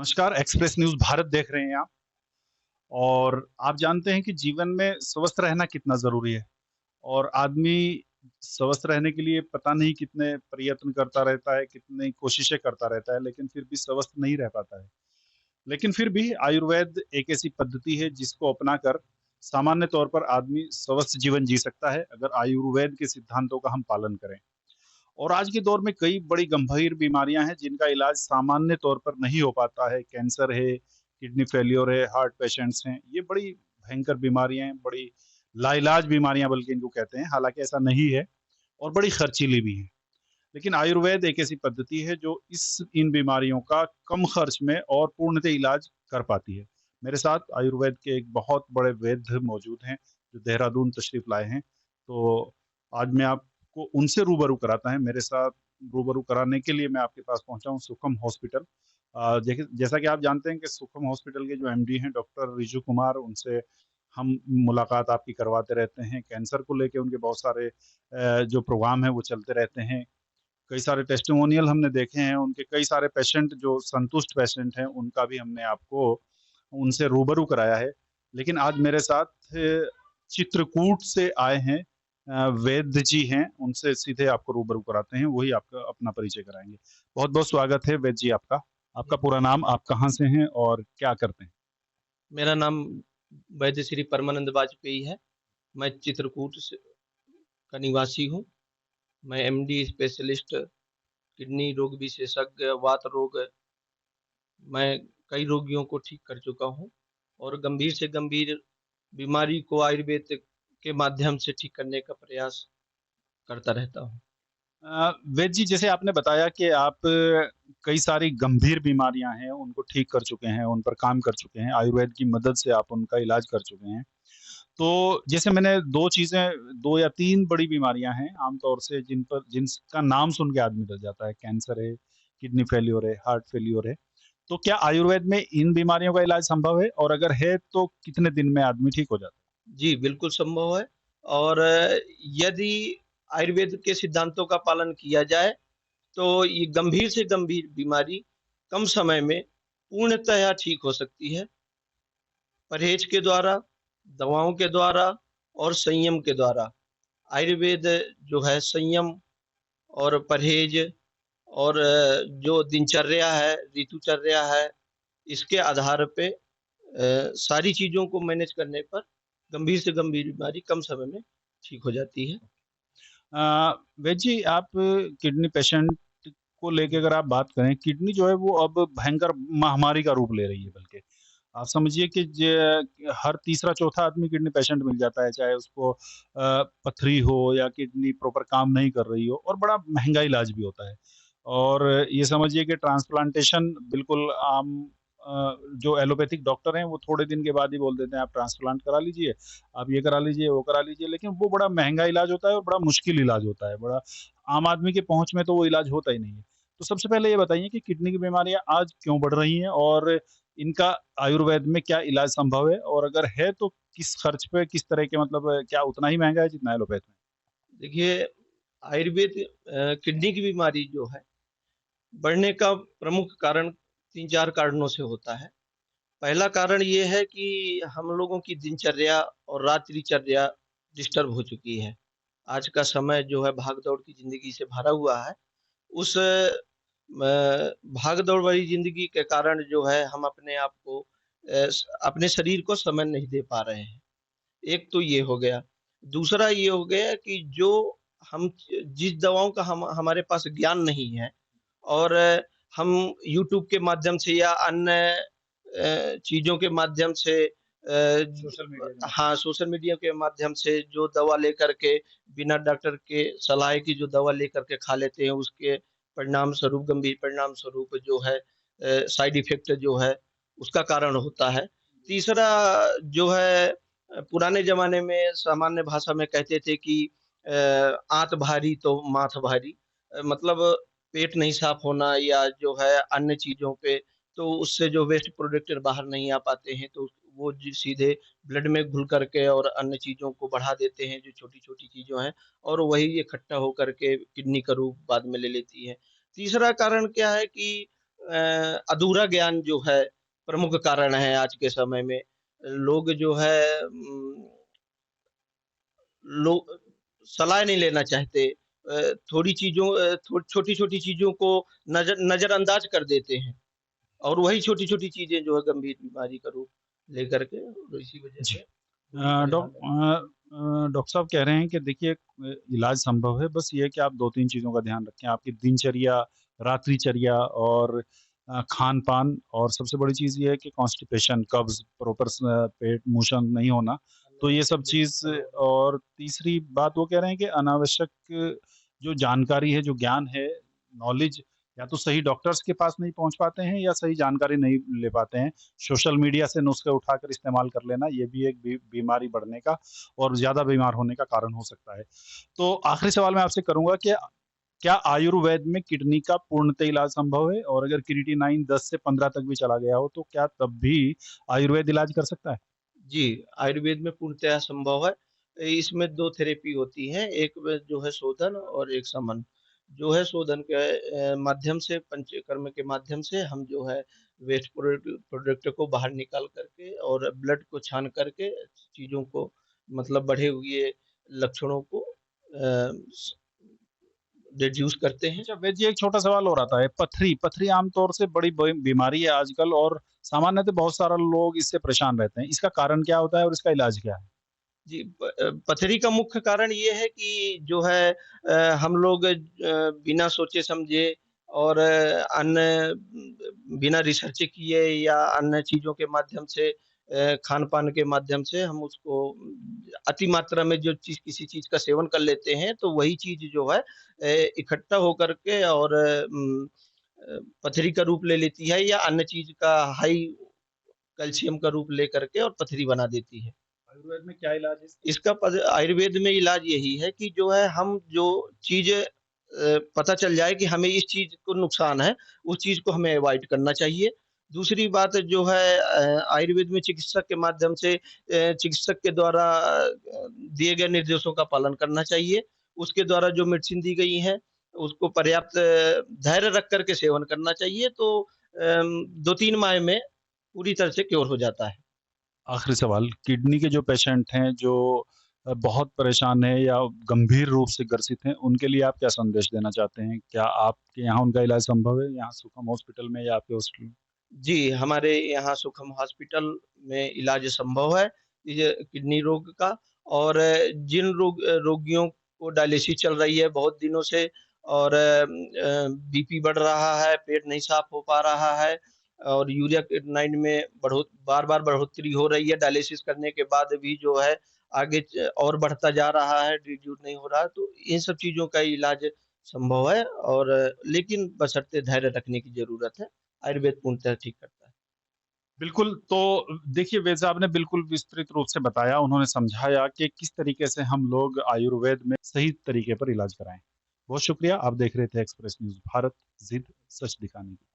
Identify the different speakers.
Speaker 1: नमस्कार, express news Bharat देख रहे हैं आप। और आप जानते हैं कि जीवन में स्वस्थ रहना कितना ज़रूरी है। और आदमी स्वस्थ रहने के लिए पता नहीं कितने प्रयत्न करता रहता है, कितनी कोशिशें करता रहता है, लेकिन फिर भी स्वस्थ नहीं रह पाता है। लेकिन फिर भी आयुर्वेद एक ऐसी पद्धति है जिसको अपनाकर सामान्य तौर पर आदमी स्वस्थ जीवन जी सकता है, अगर आयुर्वेद के सिद्धांतों का हम पालन करें। और आज के दौर में कई बड़ी गंभीर बीमारियां हैं जिनका इलाज सामान्य तौर पर नहीं हो पाता है। कैंसर है, किडनी फेल्योर है, हार्ट पेशेंट्स हैं। ये बड़ी भयंकर बीमारियां हैं, बड़ी लाइलाज बीमारियां बल्कि इनको कहते हैं। हालांकि ऐसा नहीं है और बड़ी खर्चीली भी हैं। लेकिन आयुर्वेद एक ऐसी पद्धति है जो इस इन बीमारियों का कम खर्च में और पूर्णतः इलाज कर पाती है। मेरे साथ आयुर्वेद के एक बहुत बड़े वैद्य मौजूद हैं जो देहरादून तशरीफ लाए हैं। तो आज मैं आपको उनसे रूबरू कराता है। मेरे साथ रूबरू कराने के लिए मैं आपके पास पहुंचा हूँ सुखम हॉस्पिटल। जैसा कि आप जानते हैं कि सुखम हॉस्पिटल के जो एमडी हैं डॉक्टर रिजू कुमार, उनसे हम मुलाकात आपकी करवाते रहते हैं। कैंसर को लेके उनके बहुत सारे जो प्रोग्राम है वो चलते रहते हैं। कई सारे टेस्टिमोनियल हमने देखे हैं, उनके कई सारे पेशेंट जो संतुष्ट पेशेंट हैं, उनका भी हमने आपको उनसे रूबरू कराया है। लेकिन आज मेरे साथ चित्रकूट से आए हैं वैद्य जी हैं, उनसे सीधे आपको रूबरू कराते हैं, वही आपका अपना परिचय कराएँगे। बहुत-बहुत स्वागत है वैद्य जी आपका। आपका पूरा नाम, आप कहाँ से हैं और क्या करते हैं?
Speaker 2: मेरा नाम वैद्य श्री परमानंद वाजपेयी है। मैं चित्रकूट से का निवासी हूँ। मैं एमडी स्पेशलिस्ट, किडनी रोग विशेषज्ञ, वात रोग, मैं कई रोगियों को ठीक कर चुका हूँ और गंभीर से गंभीर बीमारी को आयुर्वेद के माध्यम से ठीक करने का प्रयास करता रहता हूँ।
Speaker 1: वैद्य जी, जैसे आपने बताया कि आप कई सारी गंभीर बीमारियां हैं उनको ठीक कर चुके हैं, उन पर काम कर चुके हैं, आयुर्वेद की मदद से आप उनका इलाज कर चुके हैं। तो जैसे मैंने 2 चीज़ें, 2 या 3 बड़ी बीमारियां हैं आमतौर से जिनका नाम सुन के आदमी डर जाता है। कैंसर है, किडनी फेल्योर है, हार्ट फेल्योर है। तो क्या आयुर्वेद में इन बीमारियों का इलाज संभव है, और अगर है तो कितने दिन में आदमी ठीक हो जाता
Speaker 2: जी, बिल्कुल संभव है। और यदि आयुर्वेद के सिद्धांतों का पालन किया जाए तो ये गंभीर से गंभीर बीमारी कम समय में पूर्णतः ठीक हो सकती है, परहेज के द्वारा, दवाओं के द्वारा और संयम के द्वारा। आयुर्वेद जो है संयम और परहेज और जो दिनचर्या है, ऋतुचर्या है, इसके आधार पे सारी चीज़ों को मैनेज करने पर गंभीर से गंभीर बीमारी कम समय में ठीक हो जाती है।
Speaker 1: वैद्य जी, आप किडनी पेशेंट को लेके अगर आप बात करें, किडनी जो है वो अब भयंकर महामारी का रूप ले रही है। बल्कि आप समझिए कि हर तीसरा चौथा आदमी किडनी पेशेंट मिल जाता है, चाहे उसको पथरी हो या किडनी प्रॉपर काम नहीं कर रही हो, और बड़ा महंगा इलाज भी होता है। और ये समझिए कि ट्रांसप्लांटेशन बिल्कुल आम, जो एलोपैथिक डॉक्टर हैं वो थोड़े दिन के बाद ही बोल देते हैं आप ट्रांसप्लांट करा लीजिए, आप ये करा लीजिए, वो करा लीजिए। लेकिन वो बड़ा महंगा इलाज होता है और बड़ा मुश्किल इलाज होता है, बड़ा आम आदमी के पहुँच में तो वो इलाज होता ही नहीं है। तो सबसे पहले ये बताइए कि किडनी की बीमारियाँ आज क्यों बढ़ रही हैं, और इनका आयुर्वेद में क्या इलाज संभव है? और अगर है तो किस खर्च पे, किस तरह के, मतलब क्या उतना ही महँगा है जितना एलोपैथ में?
Speaker 2: देखिए, आयुर्वेद किडनी की बीमारी जो है बढ़ने का प्रमुख कारण 3-4 कारणों से होता है। पहला कारण ये है कि हम लोगों की दिनचर्या और रात्रिचर्या डिस्टर्ब हो चुकी है। आज का समय जो है भाग-दौड़ की ज़िंदगी से भरा हुआ है। उस भाग-दौड़ वाली ज़िंदगी के कारण जो है हम अपने आप को अपने शरीर को समय नहीं दे पा रहे हैं। एक तो ये हो गया। दूसरा ये हो गया कि जो हम जिस दवाओं का हम हमारे पास ज्ञान नहीं है और हम यूट्यूब के माध्यम से या अन्य चीज़ों के माध्यम से
Speaker 1: सोशल मीडिया के
Speaker 2: हाँ,
Speaker 1: माध्यम
Speaker 2: सोशल मीडिया के माध्यम से जो दवा लेकर के बिना डॉक्टर के सलाह की जो दवा लेकर के खा लेते हैं, उसके परिणाम स्वरूप गंभीर परिणाम स्वरूप जो है साइड इफ़ेक्ट जो है, उसका कारण होता है। तीसरा जो है पुराने ज़माने में सामान्य भाषा में कहते थे कि आँत भारी तो माथ भारी। मतलब पेट नहीं साफ होना या जो है अन्य चीज़ों पे, तो उससे जो वेस्ट प्रोडक्ट बाहर नहीं आ पाते हैं, तो वो जी सीधे ब्लड में घुल करके और अन्य चीज़ों को बढ़ा देते हैं, जो छोटी-छोटी चीज़ें हैं, और वही इकट्ठा होकर के किडनी का रूप बाद में ले लेती है। तीसरा कारण क्या है कि अधूरा ज्ञान जो है प्रमुख कारण है आज के समय में। लोग जो है लोग सलाह नहीं लेना चाहते। थोड़ी चीज़ों छोटी-छोटी चीज़ों को नज़रअंदाज कर देते हैं और वही छोटी-छोटी चीज़ें जो है गंभीर बीमारी का रूप लेकर के और इसी वजह
Speaker 1: जी।
Speaker 2: से लोग परेशान रहते हैं।
Speaker 1: डॉक्टर साहब कह रहे हैं कि देखिए इलाज संभव है, बस ये है कि आप 2-3 चीज़ों का ध्यान रखें, आपकी दिनचर्या, रात्रिचर्या और खान-पान और सबसे बड़ी चीज़ ये है कि कॉन्स्टिपेशन, कब्ज़, प्रॉपर पेट मोशन नहीं होना। तो ये सब चीज़ और तीसरी बात वो कह रहे हैं कि अनावश्यक जो जानकारी है, जो ज्ञान है, नॉलेज या तो सही डॉक्टर्स के पास नहीं पहुँच पाते हैं या सही जानकारी नहीं ले पाते हैं। सोशल मीडिया से नुस्खे उठाकर इस्तेमाल कर लेना, ये भी एक बीमारी बढ़ने का और ज़्यादा बीमार होने का कारण हो सकता है। तो आखिरी सवाल मैं आपसे करूँगा कि क्या आयुर्वेद में किडनी का पूर्णतः इलाज संभव है? और अगर क्रिएटिनिन 10 से 15 तक भी चला गया हो, तो क्या तब भी आयुर्वेद इलाज कर सकता है?
Speaker 2: जी, आयुर्वेद में पूर्णतया संभव है। इसमें 2 थेरेपी होती हैं, एक में जो है शोधन और एक शमन। जो है शोधन के माध्यम से पंचकर्म के माध्यम से हम जो है वेस्ट प्रोडक्ट को बाहर निकाल कर के और ब्लड को छान करके चीज़ों को मतलब बढ़े हुए लक्षणों को स रिड्यूस करते हैं।
Speaker 1: अच्छा वैद्य एक छोटा सवाल हो रहा था, ये पथरी आम तौर से बड़ी बीमारी है आजकल और सामान्यतः बहुत सारे लोग इससे परेशान रहते हैं। इसका कारण क्या होता है और इसका इलाज क्या है?
Speaker 2: जी, पथरी का मुख्य कारण ये है कि जो है हम लोग बिना सोचे-समझे और बिना रिसर्च किए या अन्य चीज़ों के माध्यम से खान-पान के माध्यम से हम उसको अति मात्रा में जो चीज़ किसी चीज़ का सेवन कर लेते हैं, तो वही चीज़ जो है इकट्ठा होकर के और पथरी का रूप ले लेती है या अन्य चीज़ का हाई कैल्शियम का रूप लेकर के और पथरी बना देती है।
Speaker 1: आयुर्वेद में क्या इलाज है इसका?
Speaker 2: इसका पद आयुर्वेद में इलाज यही है कि जो है हम जो चीज़ पता चल जाए कि हमें इस चीज़ को नुकसान है, उस चीज़ को हमें अवॉइड करना चाहिए। दूसरी बात जो है आयुर्वेद में चिकित्सक के माध्यम से चिकित्सक के द्वारा दिए गए निर्देशों का पालन करना चाहिए। उसके द्वारा जो मेडिसिन दी गई हैं, उसको पर्याप्त धैर्य रख कर के सेवन करना चाहिए तो 2-3 माह में पूरी तरह से क्योर हो जाता है।
Speaker 1: आखिरी सवाल, किडनी के जो पेशेंट हैं, जो बहुत परेशान हैं या गंभीर रूप से ग्रसित हैं, उनके लिए आप क्या संदेश देना चाहते हैं? क्या आपके यहाँ उनका इलाज संभव है, यहाँ सुखम हॉस्पिटल में या आपके हॉस्पिटल में?
Speaker 2: जी, हमारे यहाँ सुखम हॉस्पिटल में इलाज संभव है, ये किडनी रोग का और जिन रोगियों को डायलिसिस चल रही है बहुत दिनों से और बीपी बढ़ रहा है, पेट नहीं साफ हो पा रहा है और यूरिया क्रिएटिनिन में बार-बार बढ़ोतरी हो रही है, डायलिसिस करने के बाद भी जो है आगे और बढ़ता जा रहा है, रिड्यूस नहीं हो रहा है, तो इन सब चीज़ों का इलाज संभव है और लेकिन बशर्ते धैर्य रखने की ज़रूरत है। आयुर्वेद पूर्णतः ठीक करता है।
Speaker 1: बिल्कुल, तो देखिए वैद्य साहब ने बिल्कुल विस्तृत रूप से बताया, उन्होंने समझाया कि किस तरीके से हम लोग आयुर्वेद में सही तरीके पर इलाज कराएँ। बहुत शुक्रिया, आप देख रहे थे एक्सप्रेस न्यूज़ भारत, ज़िद सच दिखाने की।